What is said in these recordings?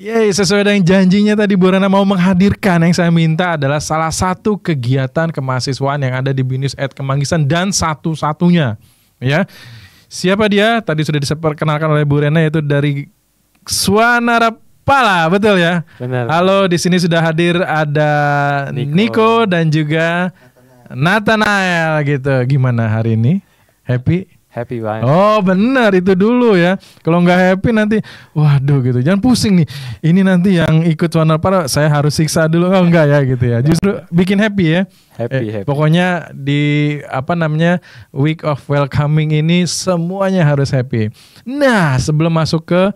Yeay, sesuai dengan janjinya tadi Bu Rena mau menghadirkan, yang saya minta adalah salah satu kegiatan kemahasiswaan yang ada di BINUS Kemanggisan dan satu-satunya. Ya, siapa dia? Tadi sudah diperkenalkan oleh Bu Rena, yaitu dari Swanara Pala, betul ya? Benar. Halo, di sini sudah hadir ada Niko dan juga Nathanael gitu. Gimana hari ini? Happy? Happy banget. Oh benar, itu dulu ya. Kalau nggak happy nanti, waduh gitu. Jangan pusing nih. Ini nanti yang ikut Swanara Pala saya harus siksa dulu. Oh enggak ya gitu ya. Justru bikin happy ya. Happy. Pokoknya di week of welcoming ini semuanya harus happy. Nah, sebelum masuk ke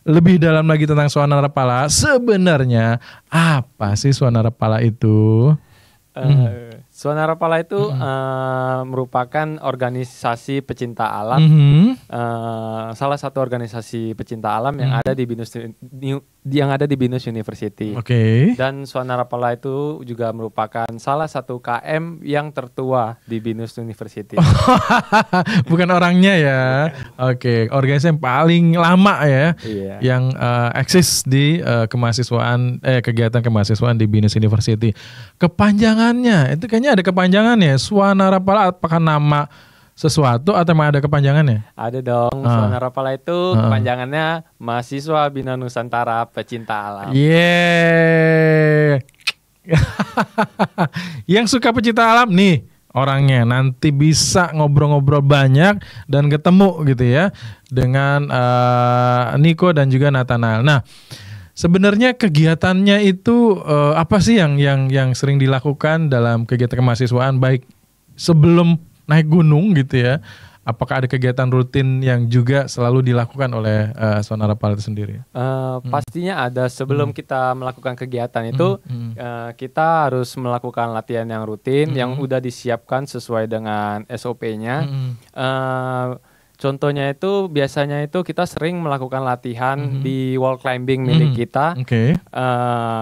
lebih dalam lagi tentang Swanara Pala, sebenarnya apa sih Swanara Pala itu? Swanara Pala itu merupakan organisasi pecinta alam, salah satu organisasi pecinta alam yang ada di BINUS University. Dan Swanara Pala itu juga merupakan salah satu KM yang tertua di BINUS University. Bukan orangnya ya. Oke, organisasi yang paling lama ya, yang eksis di kegiatan kemahasiswaan di BINUS University. Kepanjangannya itu kayaknya ada kepanjangannya. Swanara Pala apakah nama sesuatu atau memang ada kepanjangannya? Ada dong. Swanara Pala itu kepanjangannya Mahasiswa Bina Nusantara Pecinta Alam. Yang suka pecinta alam nih orangnya, nanti bisa ngobrol-ngobrol banyak dan ketemu gitu ya dengan Niko dan juga Nathanael. Nah, sebenarnya kegiatannya itu apa sih yang sering dilakukan dalam kegiatan kemahasiswaan, baik sebelum naik gunung gitu ya? Apakah ada kegiatan rutin yang juga selalu dilakukan oleh Swanara Pala itu sendiri? Pastinya ada. Sebelum kita melakukan kegiatan itu, kita harus melakukan latihan yang rutin, yang udah disiapkan sesuai dengan SOP-nya. Contohnya itu biasanya itu kita sering melakukan latihan di wall climbing milik kita.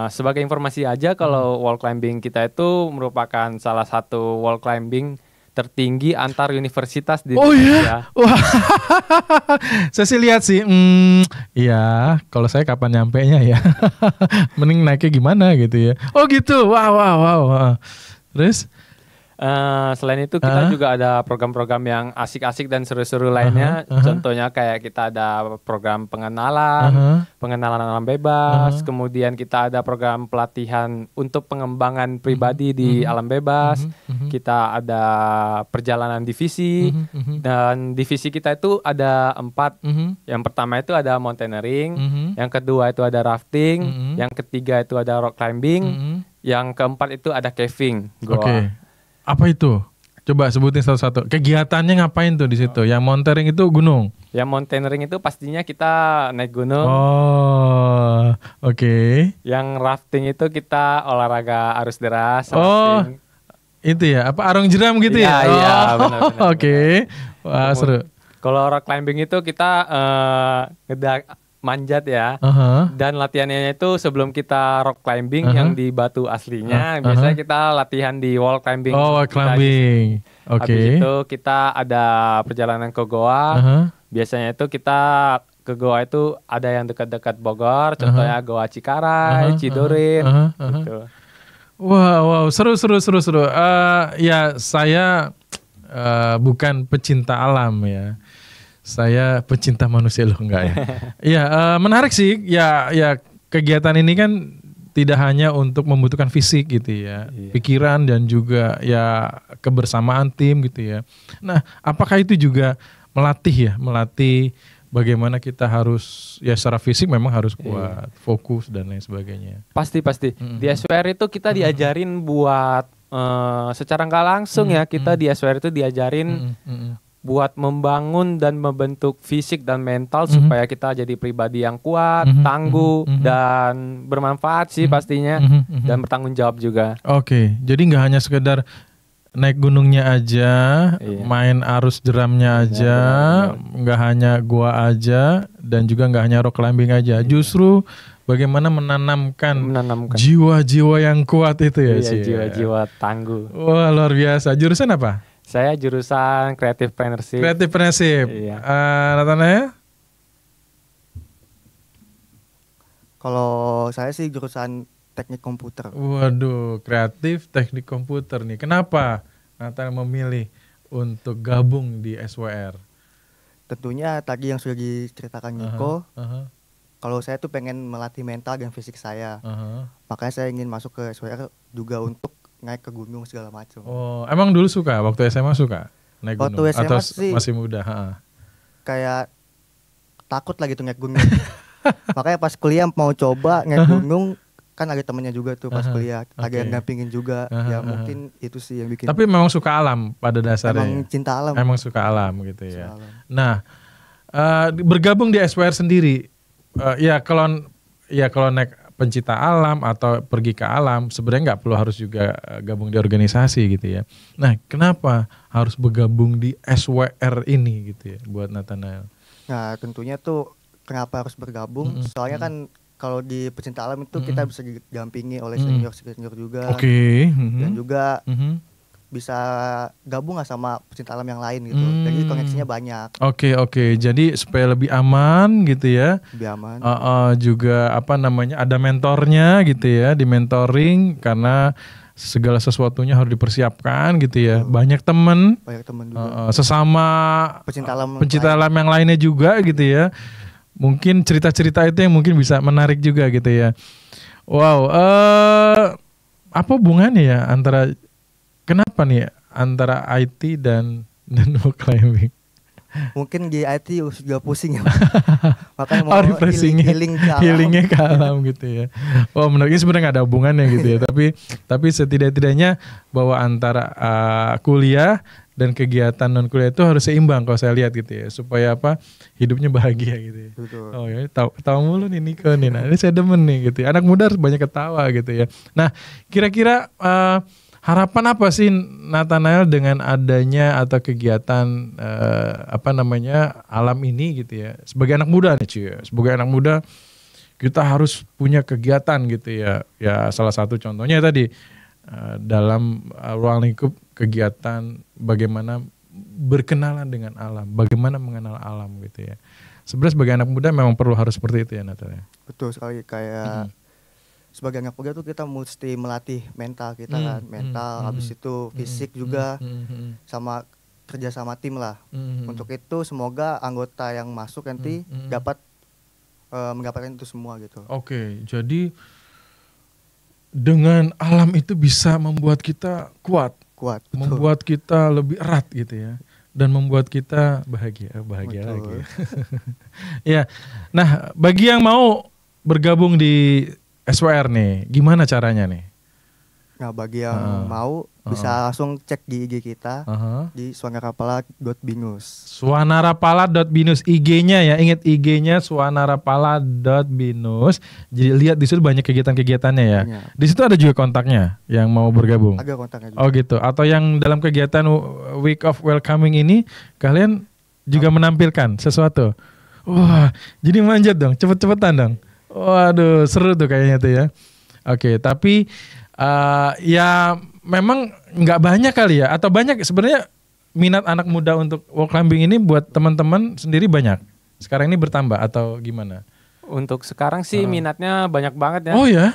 Sebagai informasi aja, kalau wall climbing kita itu merupakan salah satu wall climbing tertinggi antar universitas di Indonesia. Wah, saya sih lihat sih, iya. Kalau saya kapan nyampenya ya? Mending naiknya gimana gitu ya? Oh gitu, wow. Terus? Selain itu kita juga ada program-program yang asik-asik dan seru-seru lainnya. Contohnya kayak kita ada program pengenalan alam bebas. Kemudian kita ada program pelatihan untuk pengembangan pribadi di alam bebas. Kita ada perjalanan divisi. Dan divisi kita itu ada 4. Yang pertama itu ada mountaineering. Yang kedua itu ada rafting. Yang ketiga itu ada rock climbing. Yang keempat itu ada caving. Apa itu? Coba sebutin satu-satu. Kegiatannya ngapain tuh di situ? Yang mountaineering itu gunung. Yang mountaineering itu pastinya kita naik gunung. Yang rafting itu kita olahraga arus deras. Rafting. Itu ya? Apa arung jeram gitu ya? Iya, benar. Wah, seru. Kalau rock climbing itu kita manjat ya. Dan latihannya itu sebelum kita rock climbing yang di batu aslinya, biasanya kita latihan di wall climbing. Wall climbing. Habis itu kita ada perjalanan ke goa. Biasanya itu kita ke goa itu ada yang dekat-dekat Bogor, contohnya Goa Cikaray, Cidurin gitu. Wow, seru. Ya saya bukan pecinta alam ya. Saya pecinta manusia loh, enggak ya. Iya, menarik sih. Ya kegiatan ini kan tidak hanya untuk membutuhkan fisik gitu ya, pikiran dan juga ya kebersamaan tim gitu ya. Nah, apakah itu juga melatih bagaimana kita harus ya secara fisik memang harus kuat, fokus dan lain sebagainya. Pasti. Di SWR itu kita diajarin buat secara nggak langsung ya, kita di SWR itu diajarin buat membangun dan membentuk fisik dan mental supaya kita jadi pribadi yang kuat, tangguh, dan bermanfaat sih pastinya, dan bertanggung jawab juga. Jadi nggak hanya sekedar naik gunungnya aja, main arus jeramnya aja, nggak hanya gua aja, dan juga nggak hanya rock climbing aja. Justru bagaimana menanamkan jiwa-jiwa yang kuat itu ya. Jiwa-jiwa tangguh. Wah, luar biasa. Jurusan apa? Saya jurusan Creative Partnership. Nathanael? Kalau saya sih jurusan teknik komputer. Waduh, kreatif teknik komputer nih. Kenapa Nathan memilih untuk gabung di SWR? Tentunya tadi yang sudah diceritakan Niko, kalau saya tuh pengen melatih mental dan fisik saya. Makanya saya ingin masuk ke SWR juga untuk naik ke gunung segala macam. Oh, emang dulu suka? Waktu SMA suka naik gunung? Waktu SMA atau sih masih muda? kayak takut lah gitu naik gunung. Makanya pas kuliah mau coba naik gunung, kan ada temennya juga tuh pas kuliah, ada yang dampingin juga. Ya mungkin itu sih yang bikin. Tapi memang suka alam pada dasarnya. Emang cinta alam. Emang suka alam gitu ya. Nah, bergabung di SWR sendiri, ya kalau naik pencinta alam atau pergi ke alam, sebenarnya nggak perlu harus juga gabung di organisasi gitu ya. Nah, kenapa harus bergabung di SWR ini gitu ya buat Nathanael? Nah, tentunya tuh kenapa harus bergabung? Soalnya kan kalau di pecinta alam itu kita bisa didampingi oleh senior juga. Dan juga bisa gabung lah sama pecinta alam yang lain gitu. Jadi koneksinya banyak. Oke. Jadi supaya lebih aman gitu ya. Lebih aman. Juga ada mentornya gitu ya, di mentoring karena segala sesuatunya harus dipersiapkan gitu ya. Banyak teman juga. Sesama pecinta alam yang lainnya juga gitu ya. Mungkin cerita-cerita itu yang mungkin bisa menarik juga gitu ya. Wow, apa hubungannya ya kenapa nih antara IT dan rock climbing? Mungkin di IT juga pusing ya. Makanya mau healingnya ke alam gitu ya. Oh, menariknya sebenarnya nggak ada hubungannya gitu ya. tapi setidak-tidaknya bahwa antara kuliah dan kegiatan non kuliah itu harus seimbang kalau saya lihat gitu ya, supaya hidupnya bahagia gitu ya. Betul. Oh ya, tahu mulu nih Niko nih. Nah, ini saya demen nih gitu ya. Anak muda harus banyak ketawa gitu ya. Nah, kira-kira harapan apa sih Nathanael dengan adanya atau kegiatan alam ini gitu ya? Sebagai anak muda nih cuy, sebagai anak muda kita harus punya kegiatan gitu ya. Ya salah satu contohnya tadi dalam ruang lingkup kegiatan bagaimana berkenalan dengan alam, bagaimana mengenal alam gitu ya. Sebenarnya sebagai anak muda memang perlu harus seperti itu ya Nathanael. Betul sekali, kayak sebagai anak muda tuh kita mesti melatih mental kita kan, mental, habis itu fisik juga, sama kerja sama tim lah. Untuk itu semoga anggota yang masuk nanti dapat mendapatkan itu semua gitu. Oke, jadi dengan alam itu bisa membuat kita kuat, betul. Membuat kita lebih erat gitu ya, dan membuat kita bahagia lagi. Ya, nah bagi yang mau bergabung di SWR nih, gimana caranya nih? Nah, bagi yang mau bisa langsung cek di IG kita di swanarapala.binus. Swanarapala.binus IG-nya ya, ingat IG-nya swanarapala.binus. Jadi lihat di situ banyak kegiatan-kegiatannya ya. Di situ ada juga kontaknya yang mau bergabung. Ada kontaknya juga. Oh gitu. Atau yang dalam kegiatan Week of Welcoming ini kalian juga menampilkan sesuatu. Wah, jadi manjat dong, cepet-cepetan dong. Waduh, seru tuh kayaknya tuh ya. Oke, tapi ya memang nggak banyak kali ya, atau banyak sebenarnya minat anak muda untuk wall climbing ini buat teman-teman sendiri banyak. Sekarang ini bertambah atau gimana? Untuk sekarang sih minatnya banyak banget ya. Oh ya?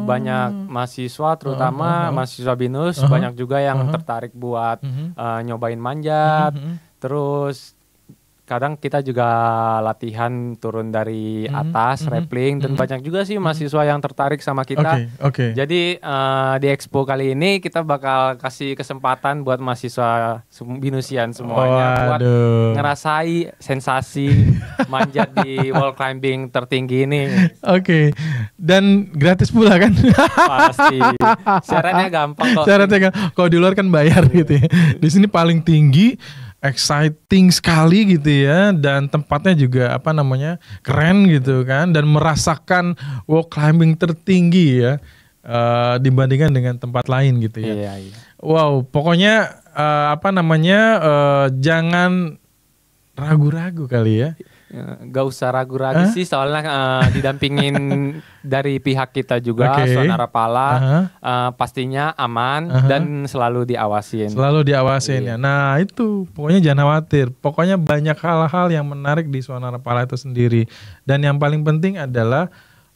Banyak mahasiswa terutama mahasiswa BINUS banyak juga yang tertarik buat nyobain manjat. Terus kadang kita juga latihan turun dari atas, rappelling, dan banyak juga sih mahasiswa yang tertarik sama kita. Jadi di Expo kali ini kita bakal kasih kesempatan buat mahasiswa binusian semuanya buat ngerasai sensasi manjat di wall climbing tertinggi ini. Dan gratis pula kan? Pasti. Syaratnya gampang kok. Kalau di luar kan bayar gitu ya. Di sini paling tinggi, exciting sekali gitu ya, dan tempatnya juga keren gitu kan, dan merasakan wall climbing tertinggi ya dibandingkan dengan tempat lain gitu ya. Iya. Wow, pokoknya jangan ragu-ragu kali ya. Gak usah ragu-ragu sih, soalnya didampingin dari pihak kita juga, Swanarapala, pastinya aman dan selalu diawasin. Ya. Nah itu, pokoknya jangan khawatir. Pokoknya banyak hal-hal yang menarik di Swanarapala itu sendiri. Dan yang paling penting adalah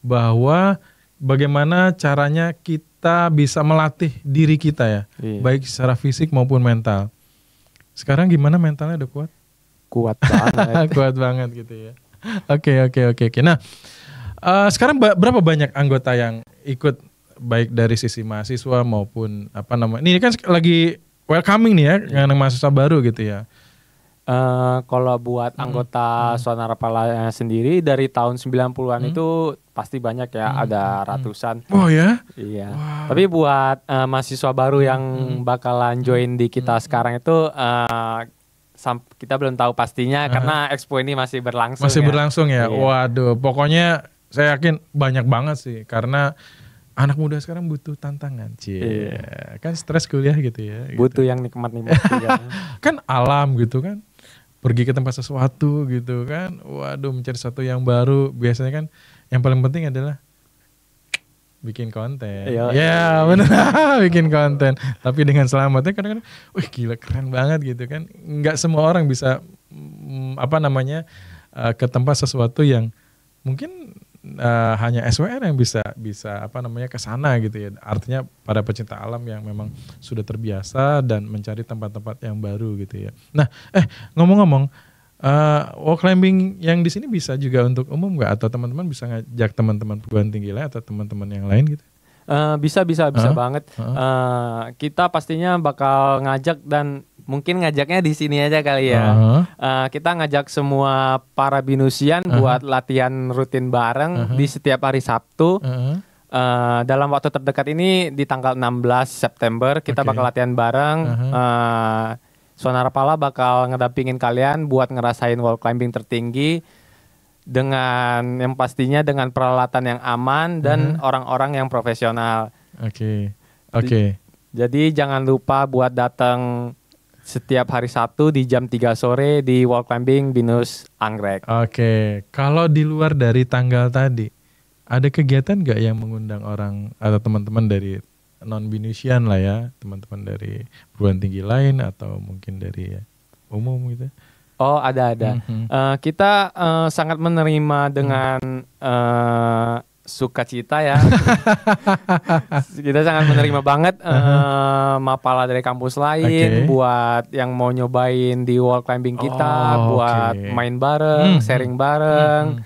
bahwa bagaimana caranya kita bisa melatih diri kita ya, baik secara fisik maupun mental. Sekarang gimana mentalnya, udah kuat? Kuat banget. Kuat banget gitu ya. Oke. Nah, sekarang berapa banyak anggota yang ikut, baik dari sisi mahasiswa maupun apa namanya? Ini kan lagi welcoming nih ya, dengan mahasiswa baru gitu ya. Kalau buat anggota Suara Narapala sendiri dari tahun 90-an itu pasti banyak ya, ada ratusan. Oh ya? Iya. Wow. Tapi buat mahasiswa baru yang bakalan join di kita sekarang itu kita belum tahu pastinya karena expo ini masih berlangsung. Masih berlangsung ya? Iya. Waduh, pokoknya saya yakin banyak banget sih, karena anak muda sekarang butuh tantangan, kan stres kuliah gitu ya. Butuh gitu. yang nikmat-nikmat juga. Kan alam gitu kan, pergi ke tempat sesuatu gitu kan, waduh mencari sesuatu yang baru, biasanya kan yang paling penting adalah bikin konten. Ya benar, bikin konten. Tapi dengan selamatnya kadang-kadang, wih gila keren banget gitu kan. Nggak semua orang bisa ke tempat sesuatu yang mungkin hanya SWR yang bisa ke sana gitu ya. Artinya pada pecinta alam yang memang sudah terbiasa dan mencari tempat-tempat yang baru gitu ya. Nah, ngomong-ngomong, wall climbing yang di sini bisa juga untuk umum nggak, atau teman-teman bisa ngajak teman-teman perguruan tinggi lain atau teman-teman yang lain gitu? Bisa banget. Kita pastinya bakal ngajak, dan mungkin ngajaknya di sini aja kali ya. Kita ngajak semua para binusian buat latihan rutin bareng di setiap hari Sabtu. Dalam waktu terdekat ini di tanggal 16 September kita bakal latihan bareng. Suara Narapala bakal ngedampingin kalian buat ngerasain wall climbing tertinggi dengan yang pastinya dengan peralatan yang aman dan orang-orang yang profesional. Oke. Jadi jangan lupa buat datang setiap hari Sabtu di jam 3 sore di wall climbing Binus Anggrek. Oke. Kalau di luar dari tanggal tadi, ada kegiatan nggak yang mengundang orang atau teman-teman dari non-binusian lah ya, teman-teman dari perguruan tinggi lain atau mungkin dari umum gitu? Oh, ada. Kita sangat menerima dengan sukacita ya. Kita sangat menerima banget mapala dari kampus lain buat yang mau nyobain di wall climbing kita, buat main bareng, sharing bareng,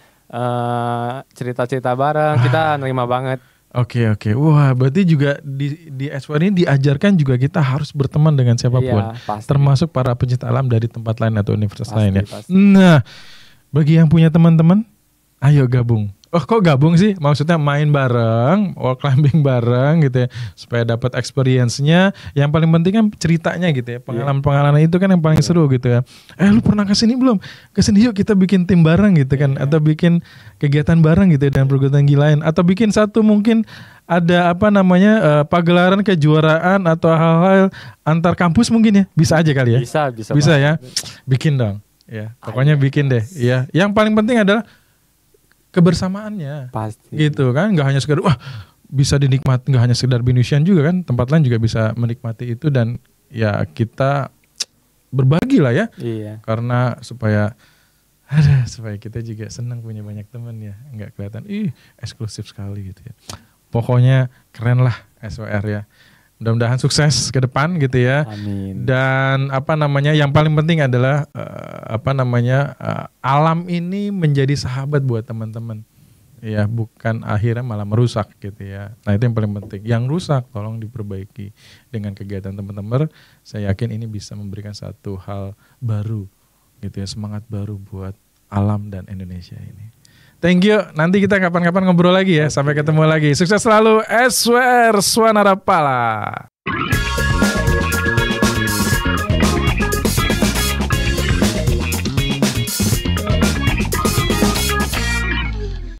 cerita-cerita bareng. Kita nerima banget. Oke. Wah, berarti juga di S1 ini diajarkan juga kita harus berteman dengan siapapun, termasuk para pecinta alam dari tempat lain atau universitas lain ya. Pasti. Nah, bagi yang punya teman-teman, ayo gabung. Oh, kok gabung sih? Maksudnya main bareng, wall climbing bareng gitu ya, supaya dapat experience-nya. Yang paling penting kan ceritanya gitu ya, pengalaman-pengalaman itu kan yang paling seru gitu ya. Lu pernah kesini belum? Kesini yuk kita bikin tim bareng gitu kan, atau bikin kegiatan bareng gitu ya dengan perguruan tinggi lain, atau bikin satu mungkin ada pagelaran kejuaraan atau hal-hal antar kampus mungkin ya, bisa aja kali ya. Bisa ya, bikin dong. Ya, pokoknya bikin deh. Ya, yang paling penting adalah kebersamaannya, pasti gitu kan, nggak hanya sekedar bisa dinikmati, nggak hanya sekedar binusian juga kan, tempat lain juga bisa menikmati itu, dan ya kita berbagi lah ya, karena supaya kita juga senang punya banyak teman ya, nggak kelihatan eksklusif sekali gitu ya. Pokoknya keren lah SWR ya. Mudah-mudahan sukses ke depan gitu ya. Amin. Dan yang paling penting adalah alam ini menjadi sahabat buat teman-teman. Ya, bukan akhirnya malah merusak gitu ya. Nah, itu yang paling penting. Yang rusak tolong diperbaiki dengan kegiatan teman-teman. Saya yakin ini bisa memberikan satu hal baru gitu ya, semangat baru buat alam dan Indonesia ini. Thank you. Nanti kita kapan-kapan ngobrol lagi ya. Sampai ketemu lagi. Sukses selalu SWR Suara Narapala.